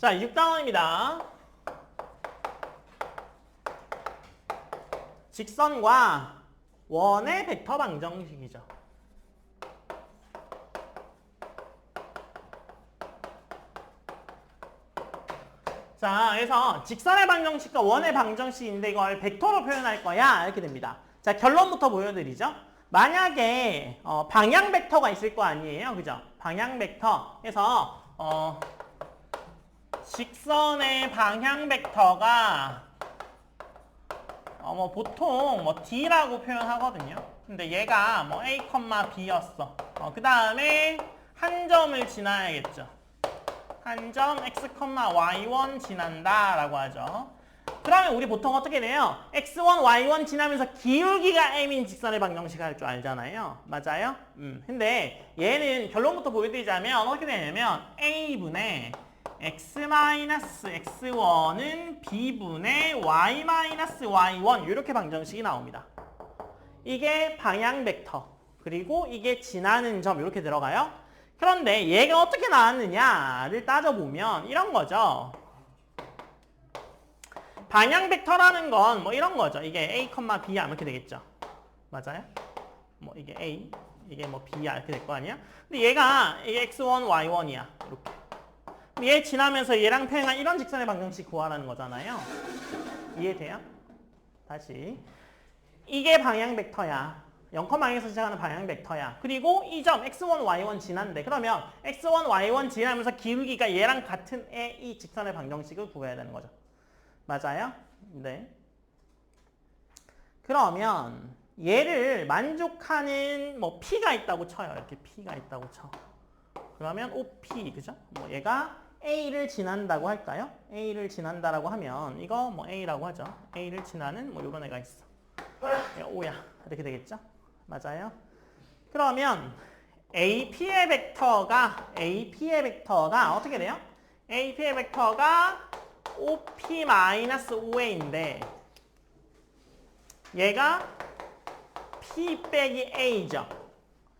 자, 6단원입니다. 직선과 원의 벡터 방정식이죠. 자, 그래서 직선의 방정식과 원의 방정식인데 이걸 벡터로 표현할 거야. 이렇게 됩니다. 자, 결론부터 보여드리죠. 만약에 방향 벡터가 있을 거 아니에요. 그죠? 방향 벡터. 그래서 직선의 방향 벡터가 보통 D라고 표현하거든요. 근데 얘가 A, B였어. 그 다음에 한 점을 지나야겠죠. 한 점 x, y1 지난다 라고 하죠. 그러면 우리 보통 어떻게 돼요? x1, y1 지나면서 기울기가 m인 직선의 방정식 할 줄 알잖아요. 맞아요? 근데 얘는 결론부터 보여드리자면 어떻게 되냐면 a분의 x-x1은 b분의 y-y1 이렇게 방정식이 나옵니다. 이게 방향 벡터 그리고 이게 지나는 점 이렇게 들어가요. 그런데 얘가 어떻게 나왔느냐를 따져보면 이런 거죠. 방향 벡터라는 건 이런 거죠. 이게 A, B야 이렇게 되겠죠. 맞아요? 이게 A, 이게 B야 이렇게 될 거 아니야? 근데 얘가 이게 X1, Y1이야. 이렇게. 얘 지나면서 얘랑 평행한 이런 직선의 방정식 구하라는 거잖아요. 이해돼요? 다시. 이게 방향 벡터야. 0,0에서 시작하는 방향 벡터야. 그리고 이 점 x1, y1 지난데 그러면 x1, y1 지나면서 기울기가 얘랑 같은 이 직선의 방정식을 구해야 되는 거죠. 맞아요? 네. 그러면 얘를 만족하는 P가 있다고 쳐요. 이렇게 P가 있다고 쳐. 그러면 OP, 그죠? 얘가 A를 지난다고 할까요? A를 지난다라고 하면 이거 A라고 하죠. A를 지나는 이런 애가 있어. O야. 이렇게 되겠죠? 맞아요? 그러면 AP의 벡터가 어떻게 돼요? AP의 벡터가 OP-5A인데 얘가 P 빼기 A죠.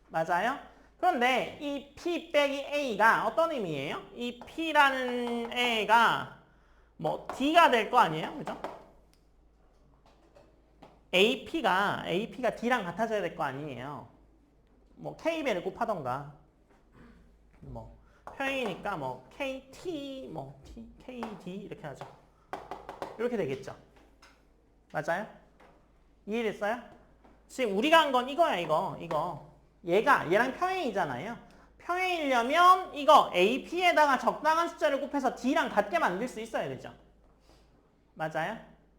맞아요? 그런데 이 P 빼기 A가 어떤 의미예요? 이 P라는 애가 D가 될 거 아니에요? 그죠? AP가 D랑 같아져야 될 거 아니에요. K배를 곱하던가. 평행이니까 KT, KD 이렇게 하죠. 이렇게 되겠죠. 맞아요? 이해됐어요? 지금 우리가 한 건 이거야, 이거. 얘랑 평행이잖아요. 평행이려면 이거 AP에다가 적당한 숫자를 곱해서 D랑 같게 만들 수 있어야 되죠. 맞아요?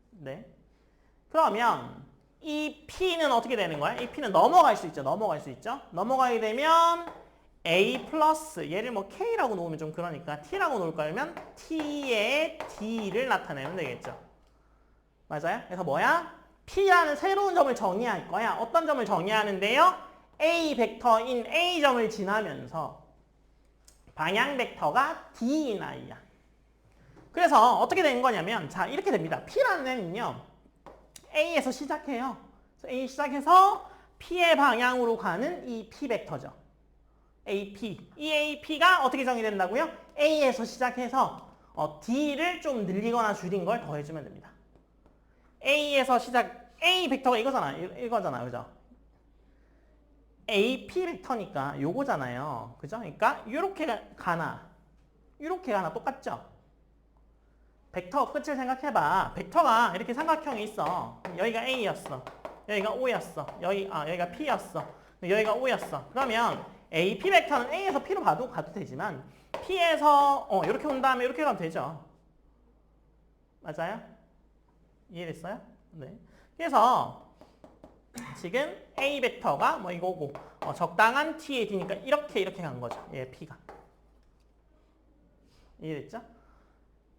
네. 그러면 이 P는 어떻게 되는 거야? 이 P는 넘어갈 수 있죠. 넘어가게 되면 A 플러스 얘를 K라고 놓으면 좀 그러니까 T라고 놓을 거면 T의 D를 나타내면 되겠죠. 맞아요? 그래서 뭐야? P라는 새로운 점을 정의할 거야. 어떤 점을 정의하는데요? A 벡터인 A점을 지나면서 방향 벡터가 D인 I야. 그래서 어떻게 되는 거냐면 자 이렇게 됩니다. P라는 애는요. A에서 시작해요. A 시작해서 P의 방향으로 가는 이 P 벡터죠. AP. 이 AP가 어떻게 정의된다고요? A에서 시작해서 D를 좀 늘리거나 줄인 걸 더해주면 됩니다. A에서 시작, A 벡터가 이거잖아요. 그죠? AP 벡터니까 요거잖아요. 그죠? 그러니까 이렇게 가나 똑같죠? 벡터 끝을 생각해봐. 벡터가 이렇게 삼각형이 있어. 여기가 A였어. 여기가 O였어. 여기가 P였어. 여기가 O였어. 그러면 AP 벡터는 A에서 P로 가도 되지만 P에서 이렇게 온 다음에 이렇게 가면 되죠. 맞아요? 이해됐어요? 네. 그래서 지금 A 벡터가 이거고 적당한 T의 D니까 이렇게 간 거죠. 얘 P가. 이해됐죠?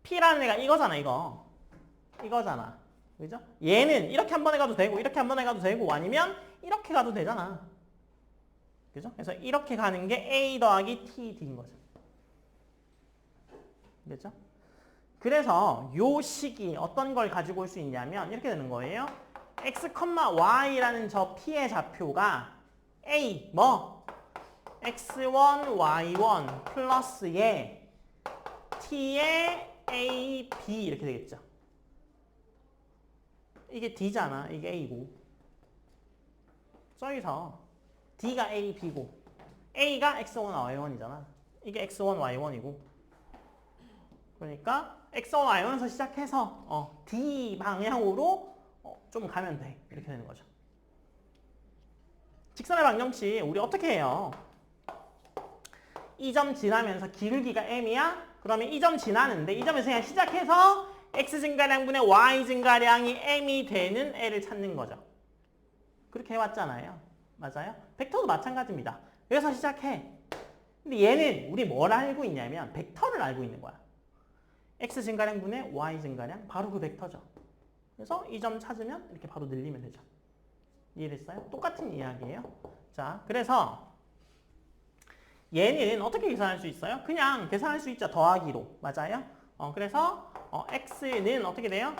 P라는 애가 이거잖아, 이거잖아. 그죠? 얘는 이렇게 한 번에 가도 되고, 이렇게 한 번에 가도 되고, 아니면 이렇게 가도 되잖아. 그죠? 그래서 이렇게 가는 게 A 더하기 T, D인 거죠. 그죠? 그래서 요 식이 어떤 걸 가지고 올 수 있냐면, 이렇게 되는 거예요. x, y라는 저 P의 좌표가 A, x1, y1 플러스에 t의 a, b 이렇게 되겠죠. 이게 d잖아. 이게 a고. 저기서 d가 a, b고 a가 x1, y1이잖아. 이게 x1, y1이고 그러니까 x1, y1에서 시작해서 d 방향으로 좀 가면 돼. 이렇게 되는 거죠. 직선의 방정식 우리 어떻게 해요? 이 점 지나면서 기울기가 m이야? 그러면 이 점 지나는데 이 점에서 그냥 시작해서 x 증가량분의 y 증가량이 m이 되는 애를 찾는 거죠. 그렇게 해왔잖아요. 맞아요? 벡터도 마찬가지입니다. 여기서 시작해. 근데 얘는 우리 뭘 알고 있냐면 벡터를 알고 있는 거야. x 증가량분의 y 증가량 바로 그 벡터죠. 그래서 이 점 찾으면 이렇게 바로 늘리면 되죠. 이해됐어요? 똑같은 이야기예요. 자, 그래서 얘는 어떻게 계산할 수 있어요? 그냥 계산할 수 있죠. 더하기로. 맞아요? 그래서 x는 어떻게 돼요?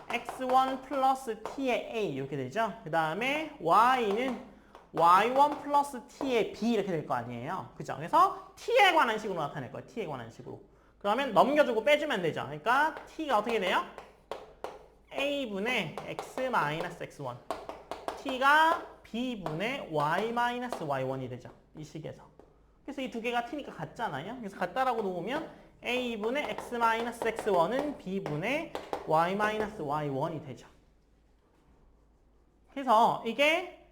x1 플러스 t의 a 이렇게 되죠. 그 다음에 y는 y1 플러스 t의 b 이렇게 될 거 아니에요. 그죠? 그래서 t에 관한 식으로 나타낼 거예요. t에 관한 식으로. 그러면 넘겨주고 빼주면 되죠. 그러니까 t가 어떻게 돼요? a분의 x 마이너스 x1 t가 b분의 y 마이너스 y1이 되죠. 이 식에서. 그래서 이 두 개가 t니까 같잖아요. 그래서 같다라고 놓으면 a분의 x 마이너스 x1은 b분의 y 마이너스 y1이 되죠. 그래서 이게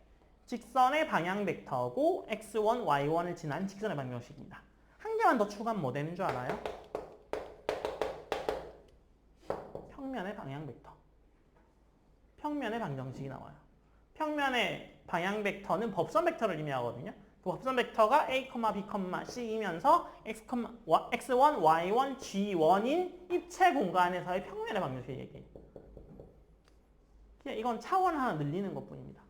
직선의 방향 벡터고 x1, y1을 지난 직선의 방정식입니다. 한 개만 더 추가하면 뭐 되는 줄 알아요? 평면의 방향 벡터. 평면의 방정식이 나와요. 평면의 방향 벡터는 법선 벡터를 의미하거든요. 그 법선 벡터가 a, b, c이면서 x1, y1, g1인 입체 공간에서의 평면의 방정식을 얘기해요. 그냥 이건 차원 하나 늘리는 것뿐입니다.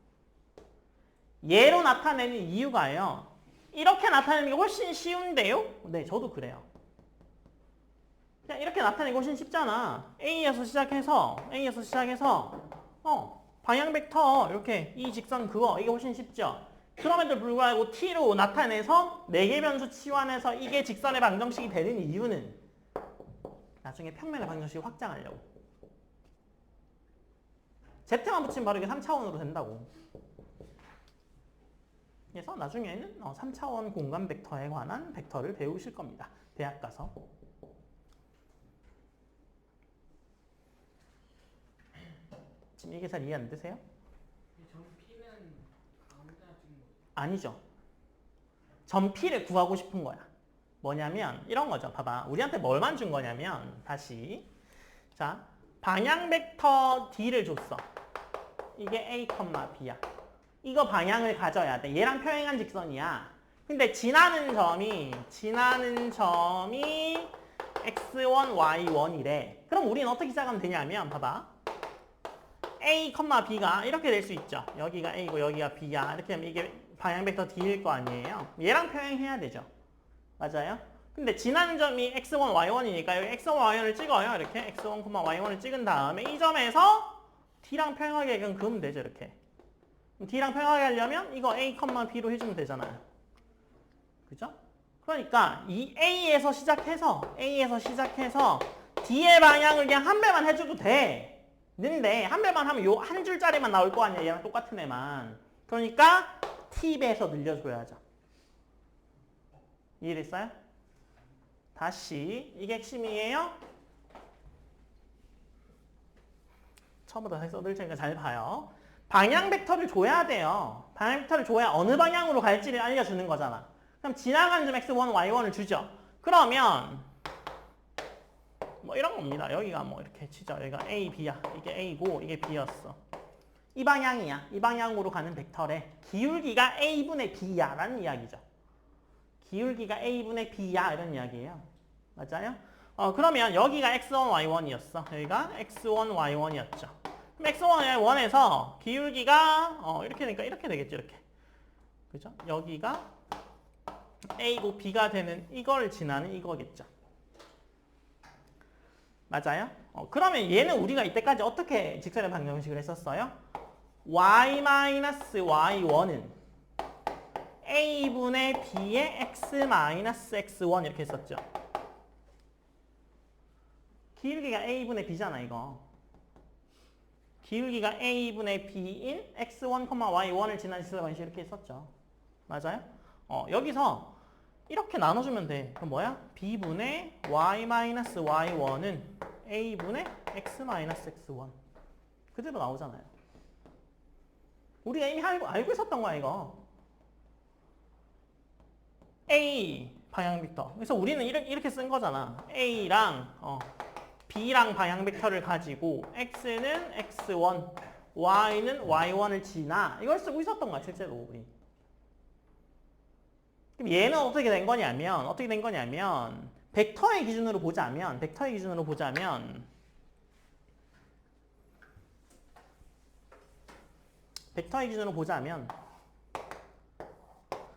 얘로 나타내는 이유가요. 이렇게 나타내는 게 훨씬 쉬운데요? 네, 저도 그래요. 그냥 이렇게 나타내는 게 훨씬 쉽잖아. A에서 시작해서 방향 벡터 이렇게 이 직선 그거 이게 훨씬 쉽죠. 그럼에도 불구하고 t로 나타내서 4개 변수 치환해서 이게 직선의 방정식이 되는 이유는 나중에 평면의 방정식을 확장하려고. z만 붙이면 바로 이게 3차원으로 된다고. 그래서 나중에는 3차원 공간 벡터에 관한 벡터를 배우실 겁니다. 대학 가서. 지금 이게 잘 이해 안 되세요? 점 P는 아무데나 찍는 거죠? 아니죠. 점 P를 구하고 싶은 거야. 뭐냐면 이런 거죠. 봐봐. 우리한테 뭘만 준 거냐면 다시 자 방향 벡터 D를 줬어. 이게 A, B야. 이거 방향을 가져야 돼. 얘랑 평행한 직선이야. 근데 지나는 점이 x1, y1이래. 그럼 우리는 어떻게 시작하면 되냐면 봐봐. A, B가 이렇게 될 수 있죠. 여기가 A고 여기가 B야. 이렇게 하면 이게 방향 벡터 D일 거 아니에요. 얘랑 평행해야 되죠. 맞아요? 근데 지나는 점이 x1, y1이니까 여기 x1, y1을 찍어요. 이렇게 x1, y1을 찍은 다음에 이 점에서 D랑 평행하게 그으면 되죠. 이렇게. D랑 평행하게 하려면 이거 A, B로 해주면 되잖아요. 그죠? 그러니까 이 A에서 시작해서 D의 방향을 그냥 한 배만 해줘도 되는데 한 배만 하면 요 한 줄짜리만 나올 거 아니야. 얘랑 똑같은 애만. 그러니까 T배에서 늘려줘야죠. 이해됐어요? 다시 이게 핵심이에요. 처음부터 다시 써드릴 테니까 잘 봐요. 방향 벡터를 줘야 돼요. 방향 벡터를 줘야 어느 방향으로 갈지를 알려주는 거잖아. 그럼 지나가는 점 x1, y1을 주죠. 그러면 뭐 이런 겁니다. 여기가 뭐 이렇게 치죠. 여기가 A, B야. 이게 A고 이게 B였어. 이 방향이야. 이 방향으로 가는 벡터래. 기울기가 A분의 B야 라는 이야기죠. 기울기가 A분의 B야 이런 이야기예요. 맞아요? 그러면 여기가 x1, y1이었어. 여기가 x1, y1이었죠. 그럼 x1, y1에서 기울기가 이렇게 되니까 이렇게 되겠죠. 이렇게. 그죠? 여기가 A고 B가 되는 이걸 지나는 이거겠죠. 맞아요? 그러면 얘는 우리가 이때까지 어떻게 직선의 방정식을 했었어요? y-y1은 A분의 B의 x-x1 이렇게 했었죠. 기울기가 a분의 b잖아 이거. 기울기가 a분의 b인 x1, y1을 지난 직선의 방식 이렇게 했었죠. 맞아요? 여기서 이렇게 나눠주면 돼. 그럼 뭐야? b분의 y-y1은 a분의 x-x1. 그대로 나오잖아요. 우리가 이미 알고 있었던 거야 이거. A 방향 벡터. 그래서 우리는 이렇게 쓴 거잖아. A랑 B랑 방향 벡터를 가지고 X는 X1, Y는 Y1을 지나. 이걸 쓰고 있었던 거야 실제로 우리. 그럼 얘는 어떻게 된 거냐면 벡터의 기준으로 보자면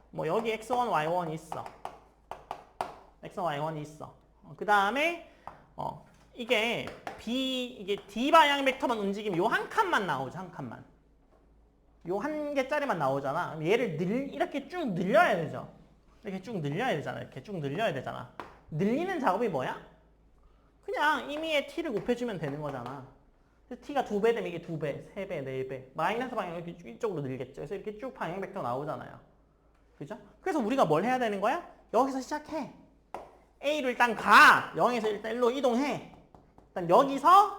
뭐 여기 x1, y1이 있어. x1, y1이 있어. 그 다음에 이게 D 방향 벡터만 움직이면 요 한 칸만 나오죠. 한 칸만. 요 한 개짜리만 나오잖아. 그럼 얘를 이렇게 쭉 늘려야 되죠. 이렇게 쭉 늘려야 되잖아. 늘리는 작업이 뭐야? 그냥 임의의 t를 곱해주면 되는 거잖아. t가 2배 되면 이게 2배, 3배, 4배. 마이너스 방향을 이렇게 이쪽으로 늘겠죠. 그래서 이렇게 쭉 방향 벡터 나오잖아요. 그죠? 그래서 우리가 뭘 해야 되는 거야? 여기서 시작해. A로 일단 가. 0에서 일단 1로 이동해. 일단 여기서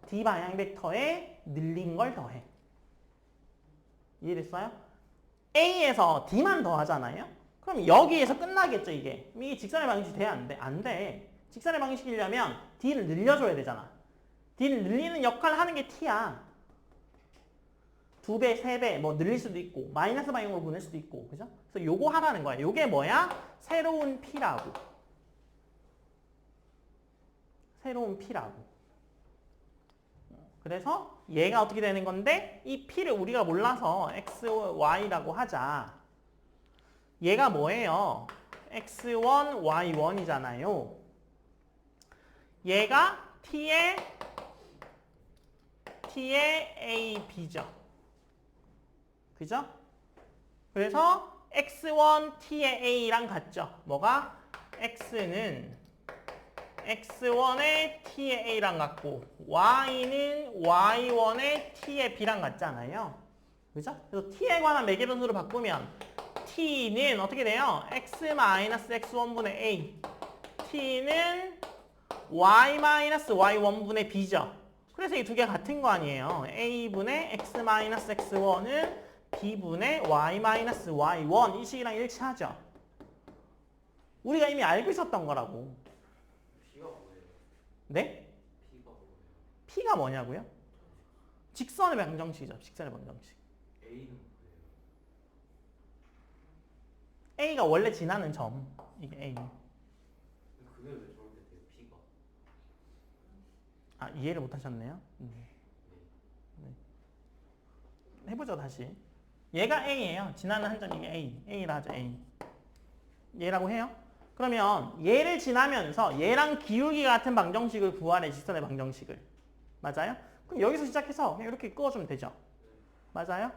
D 방향 벡터에 늘린 걸 더해. 이해됐어요? A에서 D만 더하잖아요? 그럼 여기에서 끝나겠죠, 이게. 이게 직선의 방식이 돼, 안 돼? 안 돼. 직선의 방식이려면 D를 늘려줘야 되잖아. D를 늘리는 역할을 하는 게 T야. 2배, 3배 뭐 늘릴 수도 있고 마이너스 방향으로 보낼 수도 있고 그죠? 그래서 요거 하라는 거야. 요게 뭐야? 새로운 P라고. 그래서 얘가 어떻게 되는 건데 이 P를 우리가 몰라서 X, Y라고 하자. 얘가 뭐예요? X1, Y1이잖아요. 얘가 T의 A, B죠. 그죠? 그래서 x1 t의 a랑 같죠? 뭐가? x는 x1의 t의 a랑 같고 y는 y1의 t의 b랑 같잖아요. 그죠? 그래서 t에 관한 매개변수로 바꾸면 t는 어떻게 돼요? x-x1분의 a t는 y-y1분의 b죠. 그래서 이 두 개가 같은 거 아니에요. a분의 x-x1은 b분의 y-y1 이 식이랑 일치하죠. 우리가 이미 알고 있었던 거라고. P가 뭐예요? 네? P가 뭐예요? P가 뭐냐고요? 직선의 방정식이죠. 직선의 방정식. A는 뭐예요? A가 원래 지나는 점. 이게 A. 그게 왜 저렇게 돼요? P가? 아, 이해를 못 하셨네요. 네. 해보죠, 다시. 얘가 A예요. 지나는 한 점이 A라 하죠, A. 얘라고 해요. 그러면 얘를 지나면서 얘랑 기울기 같은 방정식을 구하래, 직선의 방정식을. 맞아요? 그럼 여기서 시작해서 그냥 이렇게 끄어주면 되죠. 맞아요?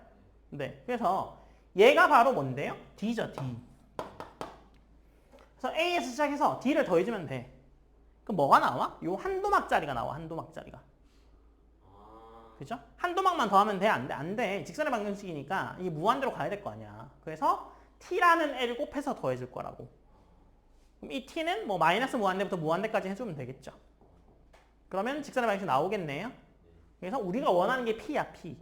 네. 그래서 얘가 바로 뭔데요? D죠, D. 그래서 A에서 시작해서 D를 더해주면 돼. 그럼 뭐가 나와? 요 한도막짜리가 나와, 한도막짜리가. 그죠? 한도막만 더하면 돼? 안 돼? 안 돼. 직선의 방정식이니까 이게 무한대로 가야 될 거 아니야. 그래서 t라는 애를 곱해서 더해줄 거라고. 그럼 이 t는 뭐 마이너스 무한대부터 무한대까지 해주면 되겠죠. 그러면 직선의 방정식 나오겠네요. 그래서 우리가 원하는 게 p야, p.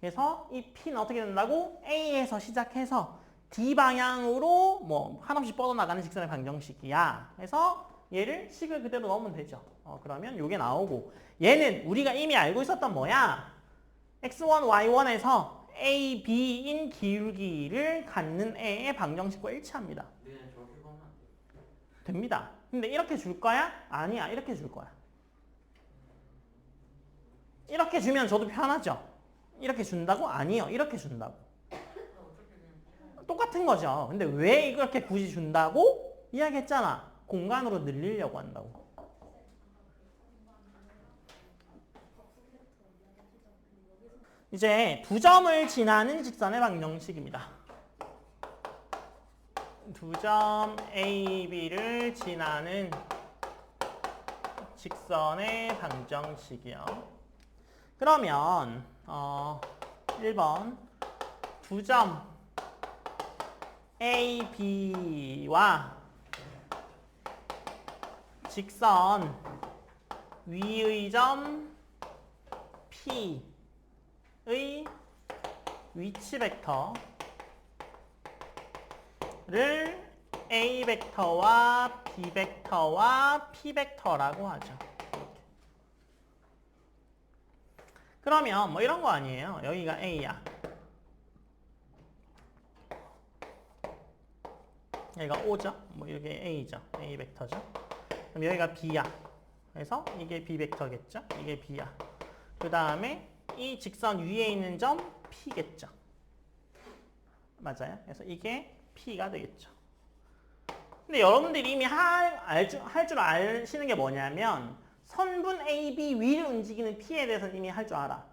그래서 이 p는 어떻게 된다고? A에서 시작해서 D 방향으로 뭐 한없이 뻗어나가는 직선의 방정식이야. 그래서 얘를 식을 그대로 넣으면 되죠. 그러면 요게 나오고 얘는 우리가 이미 알고 있었던 뭐야? x1, y1에서 a, b인 기울기를 갖는 애의 방정식과 일치합니다. 네, 저렇게 가면 안 돼요. 됩니다. 근데 이렇게 줄 거야? 아니야. 이렇게 줄 거야. 이렇게 주면 저도 편하죠? 이렇게 준다고? 아니요. 이렇게 준다고. 똑같은 거죠. 근데 왜 이렇게 굳이 준다고? 이야기했잖아. 공간으로 늘리려고 한다고. 이제 두 점을 지나는 직선의 방정식입니다. 두 점 A, B를 지나는 직선의 방정식이요. 그러면 1번 두 점 A, B와 직선 위의 점 P의 위치 벡터를 A 벡터와 B 벡터와 P 벡터라고 하죠. 그러면 뭐 이런 거 아니에요. 여기가 A야. 여기가 O죠. 뭐 이게 A죠. A 벡터죠. 그럼 여기가 B야. 그래서 이게 B 벡터겠죠. 이게 B야. 그 다음에 이 직선 위에 있는 점 P겠죠. 맞아요. 그래서 이게 P가 되겠죠. 근데 여러분들이 이미 할 줄 아시는 게 뭐냐면 선분 AB 위를 움직이는 P에 대해서는 이미 할 줄 알아.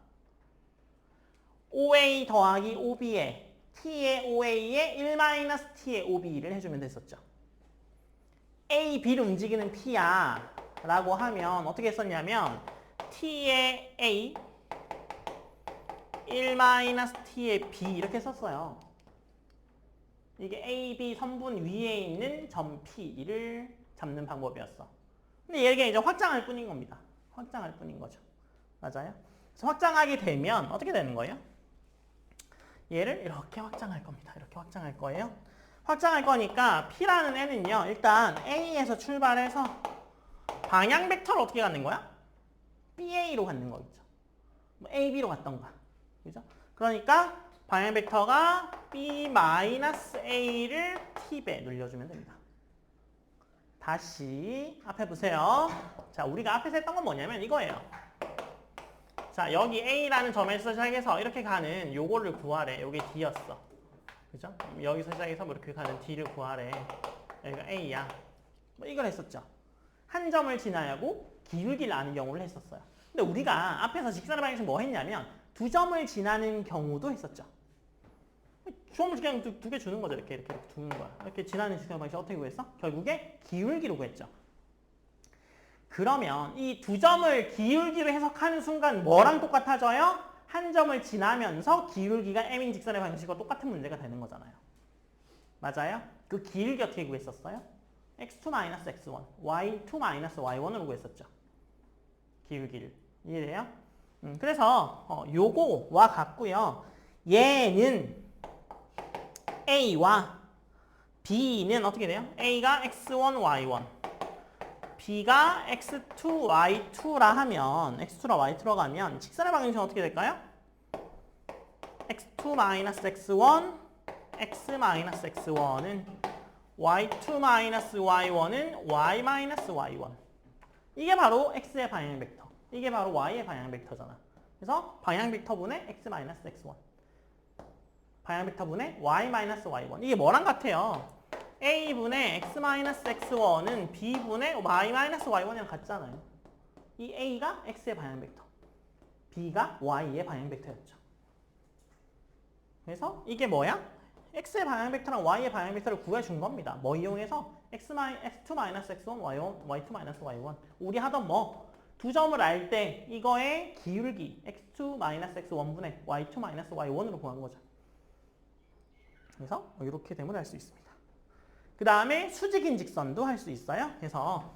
OA 더하기 OB에 T의 OA에 1-T의 OB를 해주면 됐었죠. A, B를 움직이는 P야 라고 하면 어떻게 했었냐면 T의 A 1-T의 B 이렇게 썼어요. 이게 A, B 선분 위에 있는 점 P를 잡는 방법이었어. 근데 얘가 이제 확장할 뿐인 겁니다. 확장할 뿐인 거죠. 맞아요? 그래서 확장하게 되면 어떻게 되는 거예요? 얘를 이렇게 확장할 겁니다. 이렇게 확장할 거예요. 확장할 거니까 P라는 애는요. 일단 A에서 출발해서 방향 벡터를 어떻게 갖는 거야? BA로 갖는 거겠죠. 뭐 AB로 갔던가. 그죠? 그러니까 방향 벡터가 B-A를 T배 늘려주면 됩니다. 다시 앞에 보세요. 자, 우리가 앞에서 했던 건 뭐냐면 이거예요. 자, 여기 A라는 점에서 시작해서 이렇게 가는 요거를 구하래. 요게 D였어. 그죠? 여기서 시작해서 뭐 이렇게 가는 D를 구하래. 여기가 A야. 뭐 이걸 했었죠. 한 점을 지나고 기울기를 아는 경우를 했었어요. 근데 우리가 앞에서 직선의 방정식 뭐 했냐면 두 점을 지나는 경우도 했었죠. 점을 그냥 두 개 주는 거죠. 이렇게 두는 거야. 이렇게 지나는 직선의 방정식 어떻게 구했어? 결국에 기울기로 구했죠. 그러면 이 두 점을 기울기로 해석하는 순간 뭐랑 똑같아져요? 한 점을 지나면서 기울기가 m인 직선의 방정식과 똑같은 문제가 되는 거잖아요. 맞아요? 그 기울기 어떻게 구했었어요? x2-x1, y2-y1으로 구했었죠. 기울기를. 이해돼요? 그래서 요거와 같고요. 얘는 A와 B는 어떻게 돼요? A가 x1, y1, B가 x2, y2라 하면 x2라 y2로 가면 직선의 방정식은 어떻게 될까요? x2-x1, x-x1은 y2-y1은 y-y1. 이게 바로 x의 방향 벡터. 이게 바로 y의 방향 벡터잖아. 그래서 방향 벡터분의 x-x1. 방향 벡터분의 y-y1. 이게 뭐랑 같아요? a분의 x-x1은 b분의 y-y1이랑 같잖아요. 이 a가 x의 방향 벡터, b가 y의 방향 벡터였죠. 그래서 이게 뭐야? x의 방향 벡터랑 y의 방향 벡터를 구해준 겁니다. 뭐 이용해서 x2-x1, y2-y1. 우리 하던 두 점을 알 때 이거의 기울기 x2-x1분의 y2-y1으로 구한 거죠. 그래서 이렇게 되면 알 수 있습니다. 그 다음에 수직인 직선도 할 수 있어요. 그래서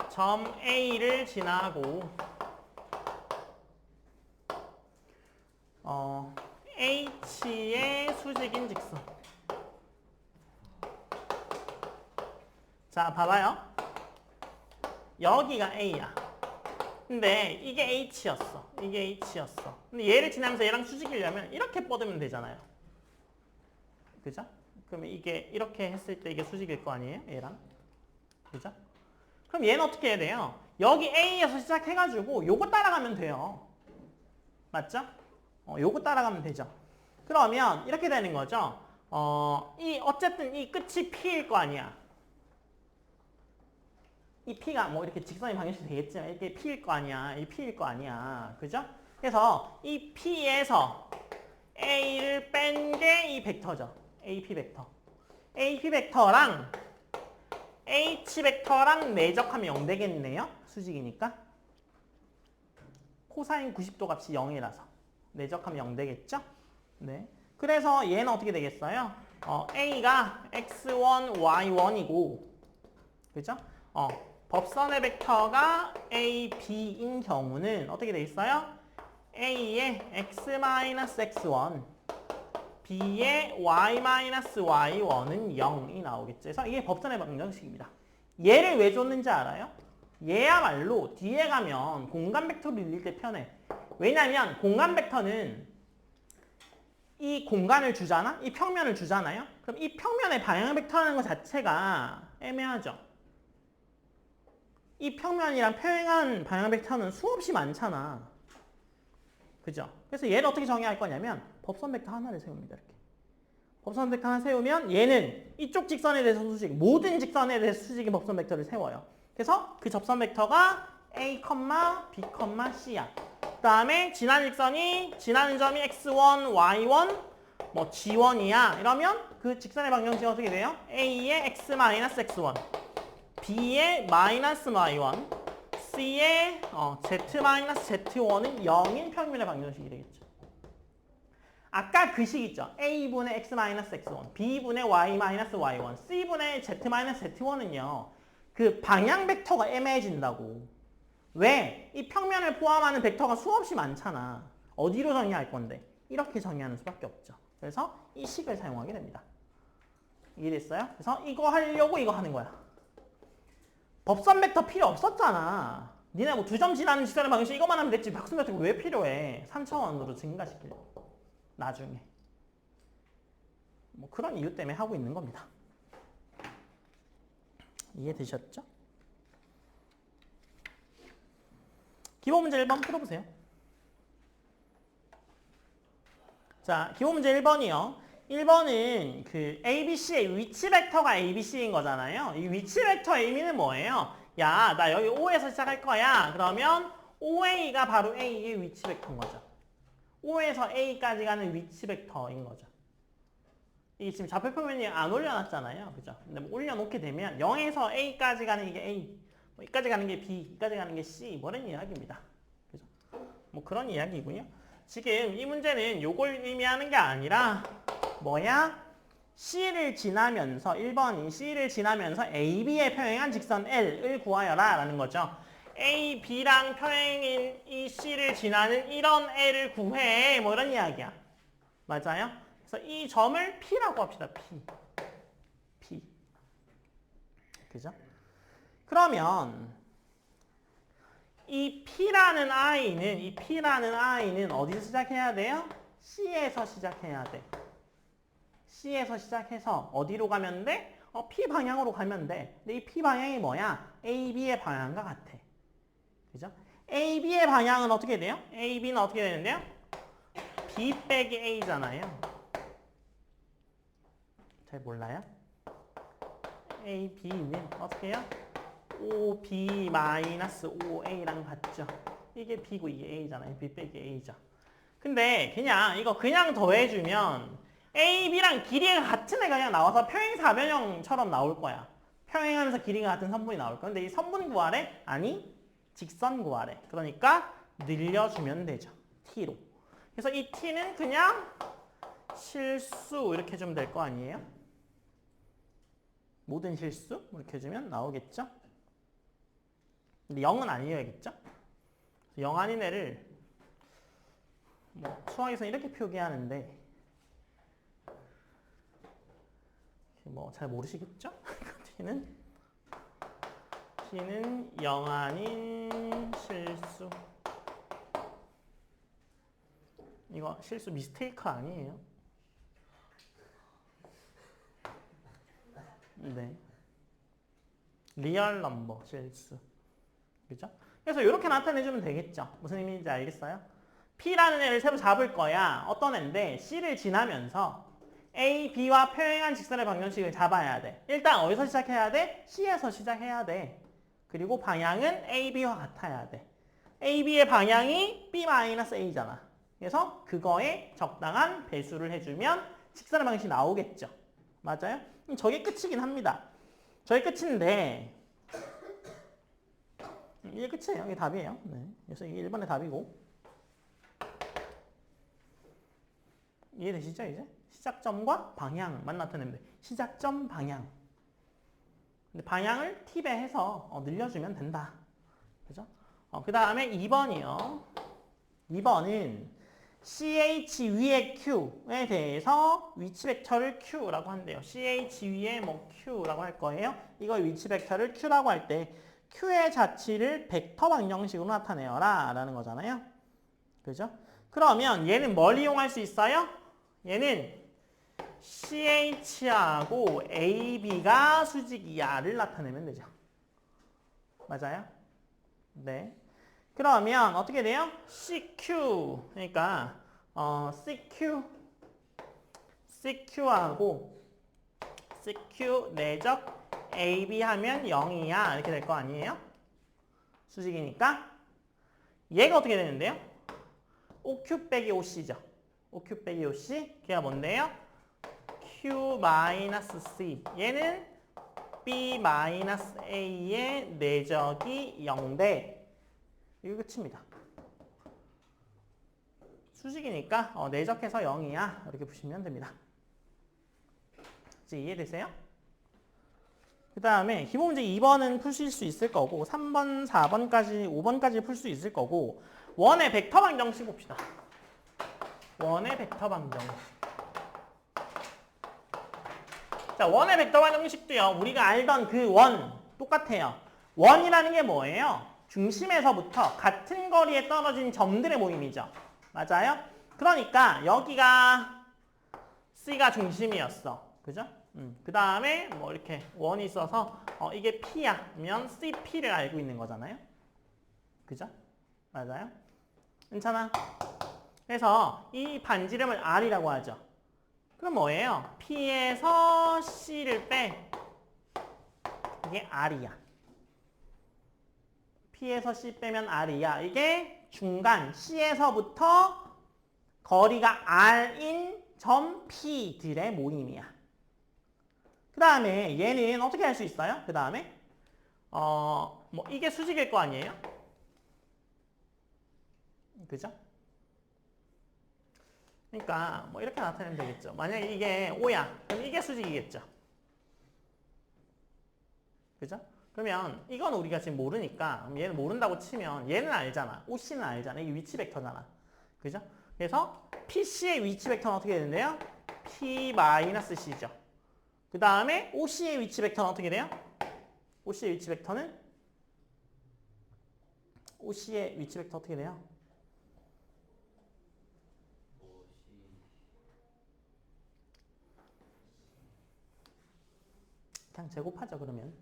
점 A를 지나고 H의 수직인 직선. 자, 봐봐요. 여기가 A야. 근데 이게 H였어. 이게 H였어. 근데 얘를 지나면서 얘랑 수직이려면 이렇게 뻗으면 되잖아요. 그죠? 그러면 이게 이렇게 했을 때 이게 수직일 거 아니에요? 얘랑. 그죠? 그럼 얘는 어떻게 해야 돼요? 여기 A에서 시작해가지고 요거 따라가면 돼요. 맞죠? 요거 따라가면 되죠. 그러면 이렇게 되는 거죠. 어쨌든 이 끝이 P일 거 아니야. 이 P가 뭐 이렇게 직선의 방정식 되겠지만 이게 P일 거 아니야. 이 P일 거 아니야. 그죠? 그래서 이 P에서 A를 뺀 게 이 벡터죠. AP 벡터. AP 벡터랑 h 벡터랑 내적하면 0 되겠네요. 수직이니까. 코사인 90도 값이 0이라서 내적하면 0 되겠죠? 네. 그래서 얘는 어떻게 되겠어요? A가 x1, y1이고, 그죠? 법선의 벡터가 A, B인 경우는 어떻게 돼 있어요? A의 x-x1, B의 y-y1은 0이 나오겠죠. 그래서 이게 법선의 방정식입니다. 얘를 왜 줬는지 알아요? 얘야말로 뒤에 가면 공간 벡터를 일릴 때 편해. 왜냐면 공간 벡터는 이 공간을 주잖아? 이 평면을 주잖아요? 그럼 이 평면의 방향 벡터라는 것 자체가 애매하죠. 이 평면이랑 평행한 방향 벡터는 수없이 많잖아. 그죠? 그래서 얘를 어떻게 정의할 거냐면 법선 벡터 하나를 세웁니다. 이렇게. 법선 벡터 하나 세우면 얘는 이쪽 직선에 대해서 수직, 모든 직선에 대해서 수직인 법선 벡터를 세워요. 그래서 그 접선 벡터가 A, B, C야. 그 다음에 지나는 점이 x1, y1, 뭐 g1이야. 이러면 그 직선의 방정식이 어떻게 돼요? A의 x-x1, B의 -y1, C의 z-z1은 0인 평면의 방정식이 되겠죠. 아까 그 식 있죠? A분의 x-x1, B분의 y-y1, C분의 z-z1은요. 그 방향 벡터가 애매해진다고. 왜? 이 평면을 포함하는 벡터가 수없이 많잖아. 어디로 정의할 건데? 이렇게 정의하는 수밖에 없죠. 그래서 이 식을 사용하게 됩니다. 이해됐어요? 그래서 이거 하려고 이거 하는 거야. 법선 벡터 필요 없었잖아. 니네 뭐 2점 지나는 직선의 방정식 이것만 하면 됐지. 박선 벡터 왜 필요해? 3차원으로 증가시키려고. 나중에. 뭐 그런 이유 때문에 하고 있는 겁니다. 이해되셨죠? 기본 문제 1번 풀어보세요. 자, 기본 문제 1번이요. 1번은 그 ABC의 위치 벡터가 ABC인 거잖아요. 이 위치 벡터의 의미는 뭐예요? 야, 나 여기 O에서 시작할 거야. 그러면 OA가 바로 A의 위치 벡터인 거죠. O에서 A까지 가는 위치 벡터인 거죠. 이게 지금 좌표 표면이 안 올려놨잖아요. 그죠? 근데 뭐 올려놓게 되면 0에서 A까지 가는 이게 A, 뭐 이까지 가는 게 B, 이까지 가는 게 C, 뭐 이런 이야기입니다. 그죠? 뭐 그런 이야기고요. 지금 이 문제는 요걸 의미하는 게 아니라 뭐야? C를 지나면서 1번이 C를 지나면서 AB에 평행한 직선 L을 구하여라 라는 거죠. A, B랑 평행인 이 C를 지나는 이런 L을 구해. 뭐 이런 이야기야. 맞아요? 그래서 이 점을 P라고 합시다. P. 그죠? 그러면 이 P라는 I는 어디서 시작해야 돼요? C에서 시작해야 돼. C에서 시작해서 어디로 가면 돼? P 방향으로 가면 돼. 근데 이 P 방향이 뭐야? AB의 방향과 같아. 그죠? AB의 방향은 어떻게 돼요? AB는 어떻게 되는데요? B 빼기 A잖아요. 잘 몰라요? AB는 어떻게 해요? OB-OA랑 같죠? 이게 B고 이게 A잖아요. B 빼기 A죠. 근데 이거 그냥 더해주면 AB랑 길이가 같은 애가 그냥 나와서 평행사변형처럼 나올 거야. 평행하면서 길이가 같은 선분이 나올 거야. 근데 이 선분 구하래? 아니, 직선 구하래. 그러니까 늘려주면 되죠. T로. 그래서 이 T는 그냥 실수 이렇게 해주면 될 거 아니에요? 모든 실수 이렇게 해주면 나오겠죠? 근데 0은 아니어야겠죠? 0 아닌 애를 뭐 수학에서 이렇게 표기하는데 뭐 잘 모르시겠죠? T는 0 아닌 실수. 이거 실수 미스테이크 아니에요? 네. 리얼 넘버 실수. 그죠? 그래서 이렇게 나타내주면 되겠죠. 무슨 의미인지 알겠어요? P라는 애를 새로 잡을 거야. 어떤 애인데 C를 지나면서 A, B와 평행한 직선의 방정식을 잡아야 돼. 일단 어디서 시작해야 돼? C에서 시작해야 돼. 그리고 방향은 A, B와 같아야 돼. A, B의 방향이 B-A잖아. 그래서 그거에 적당한 배수를 해주면 직선의 방정식이 나오겠죠. 맞아요? 저게 끝이긴 합니다. 저희 끝인데 이게 끝이에요. 이게 답이에요. 네. 그래서 이게 1번의 답이고 이해되시죠 이제? 시작점과 방향만 나타내면 돼. 시작점, 방향. 근데 방향을 팁에 해서 늘려주면 된다. 그죠? 그 다음에 2번이요. 2번은 CH 위에 Q에 대해서 위치 벡터를 Q라고 한대요. CH 위에 뭐 Q라고 할 거예요. 이거 위치 벡터를 Q라고 할 때 Q의 자취를 벡터 방정식으로 나타내어라 라는 거잖아요. 그죠? 그러면 얘는 뭘 이용할 수 있어요? 얘는 CH하고 AB가 수직이야를 나타내면 되죠. 맞아요? 네. 그러면 어떻게 돼요? CQ 그러니까 CQ하고 CQ 내적 AB 하면 0이야 이렇게 될 거 아니에요? 수직이니까 얘가 어떻게 되는데요? OQ 빼기 OC죠. OQ 빼기 OC 걔가 뭔데요? Q-C 얘는 B-A의 내적이 0대 이거 끝입니다. 수직이니까 내적해서 0이야 이렇게 보시면 됩니다. 이제 이해되세요? 그 다음에 기본 문제 2번은 푸실 수 있을 거고 3번, 4번까지, 5번까지 풀 수 있을 거고 원의 벡터 방정식 봅시다. 원의 벡터 방정식. 자, 원의 벡터 방정식도요. 우리가 알던 그 원 똑같아요. 원이라는 게 뭐예요? 중심에서부터 같은 거리에 떨어진 점들의 모임이죠. 맞아요? 그러니까 여기가 C가 중심이었어. 그죠? 그 다음에 뭐 이렇게 원이 있어서 이게 P야. 면 CP를 알고 있는 거잖아요. 그죠? 맞아요? 괜찮아? 그래서 이 반지름을 R이라고 하죠. 그럼 뭐예요? P에서 C를 빼. 이게 R이야. P에서 C 빼면 R이야. 이게 중간 C에서부터 거리가 R인 점 P들의 모임이야. 그 다음에 얘는 어떻게 할 수 있어요? 그 다음에 뭐 이게 수직일 거 아니에요? 그죠? 그러니까 뭐 이렇게 나타내면 되겠죠. 만약에 이게 O야. 그럼 이게 수직이겠죠. 그죠? 그러면 이건 우리가 지금 모르니까 얘는 모른다고 치면 얘는 알잖아. OC는 알잖아. 이게 위치 벡터잖아. 그죠? 그래서 PC의 위치 벡터는 어떻게 되는데요? P-C죠. 그 다음에 OC의 위치 벡터는 어떻게 돼요? OC의 위치 벡터는 어떻게 돼요? 그냥 제곱하죠, 그러면.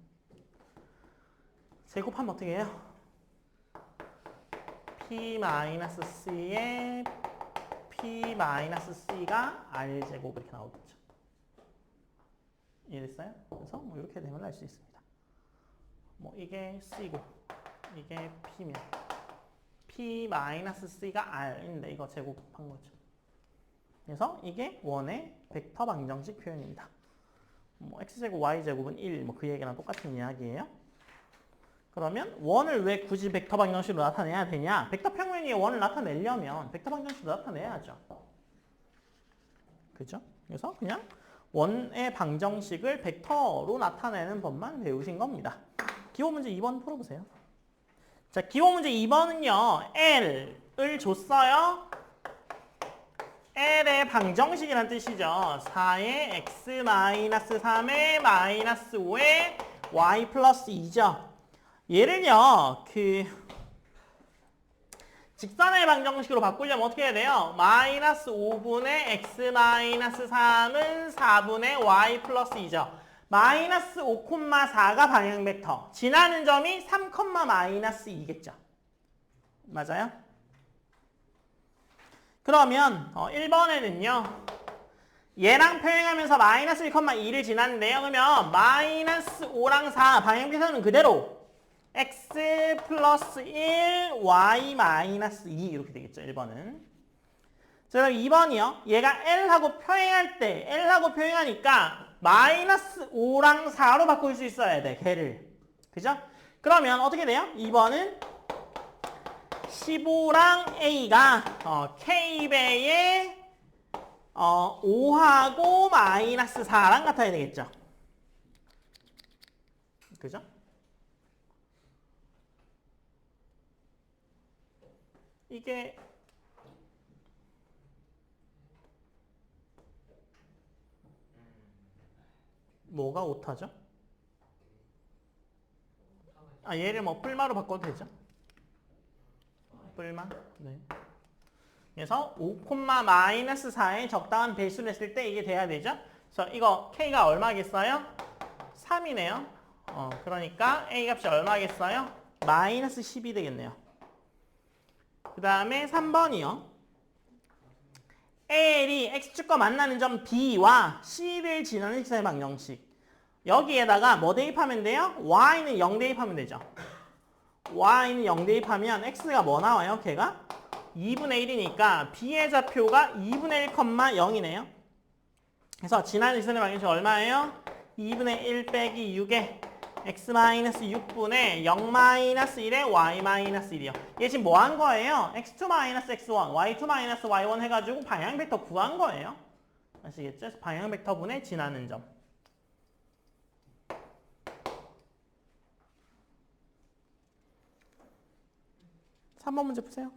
제곱하면 어떻게 해요? P-C에 P-C가 R제곱 이렇게 나오겠죠. 이해됐어요? 그래서 뭐 이렇게 되면 알 수 있습니다. 뭐 이게 C고 이게 P면 P-C가 R인데 이거 제곱한 거죠. 그래서 이게 원의 벡터 방정식 표현입니다. 뭐 X제곱, Y제곱은 1, 뭐 그 얘기랑 똑같은 이야기예요. 그러면 원을 왜 굳이 벡터 방정식으로 나타내야 되냐? 벡터 평면 위에 원을 나타내려면 벡터 방정식으로 나타내야죠. 그죠? 그래서 그냥 원의 방정식을 벡터로 나타내는 법만 배우신 겁니다. 기본 문제 2번 풀어보세요. 자, 기본 문제 2번은요. L을 줬어요. L의 방정식이란 뜻이죠. 4의 x-3의 -5의 y 플러스 2죠. 얘를요, 직선의 방정식으로 바꾸려면 어떻게 해야 돼요? -5분의 x-3은 4분의 y 플러스 2죠. -5,4가 방향 벡터. 지나는 점이 3, -2겠죠. 맞아요? 그러면 1번에는요. 얘랑 평행하면서 -1,2를 지났는데요. 그러면 -5랑 4 방향 벡터는 그대로 x 플러스 1, y 마이너스 2 이렇게 되겠죠. 1번은. 자, 그럼 2번이요. 얘가 L하고 평행할 때 L하고 평행하니까 마이너스 5랑 4로 바꿀 수 있어야 돼, 걔를. 그죠? 그러면 어떻게 돼요? 2번은 15랑 A가 K배의 5하고 마이너스 4랑 같아야 되겠죠? 그죠? 이게 뭐가 오타죠? 아, 얘를 뭐 뿔마로 바꿔도 되죠? 뿔마. 네. 그래서 5, 마이너스 4의 적당한 배수를 했을 때 이게 돼야 되죠? 그래서 이거 K가 얼마겠어요? 3이네요. 그러니까 A 값이 얼마겠어요? 마이너스 10이 되겠네요. 그 다음에 3번이요. L이 X축과 만나는 점 B와 C를 지나는 시선의 방정식. 여기에다가 뭐 대입하면 돼요? Y는 0 대입하면 되죠. Y는 0 대입하면 X가 뭐 나와요? 걔가? 2분의 1이니까 B의 좌표가 2분의 1,0이네요. 그래서 지나는 시선의 방정식 얼마예요? 2분의 1 빼기 6에 x-6분의 0-1에 y-1이요. 얘 지금 뭐 한 거예요? x2-x1, y2-y1 해가지고 방향 벡터 구한 거예요. 아시겠죠? 그래서 방향 벡터분의 지나는 점. (3번) 문제 푸세요.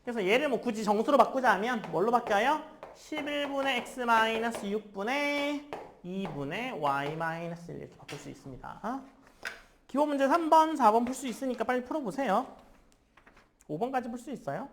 그래서 얘를 뭐 굳이 정수로 바꾸자면 뭘로 바뀌어요? 11분의 x-6분의 2분의 y-1 이렇게 바꿀 수 있습니다. 기본 문제 3번, 4번 풀 수 있으니까 빨리 풀어보세요. 5번까지 풀 수 있어요.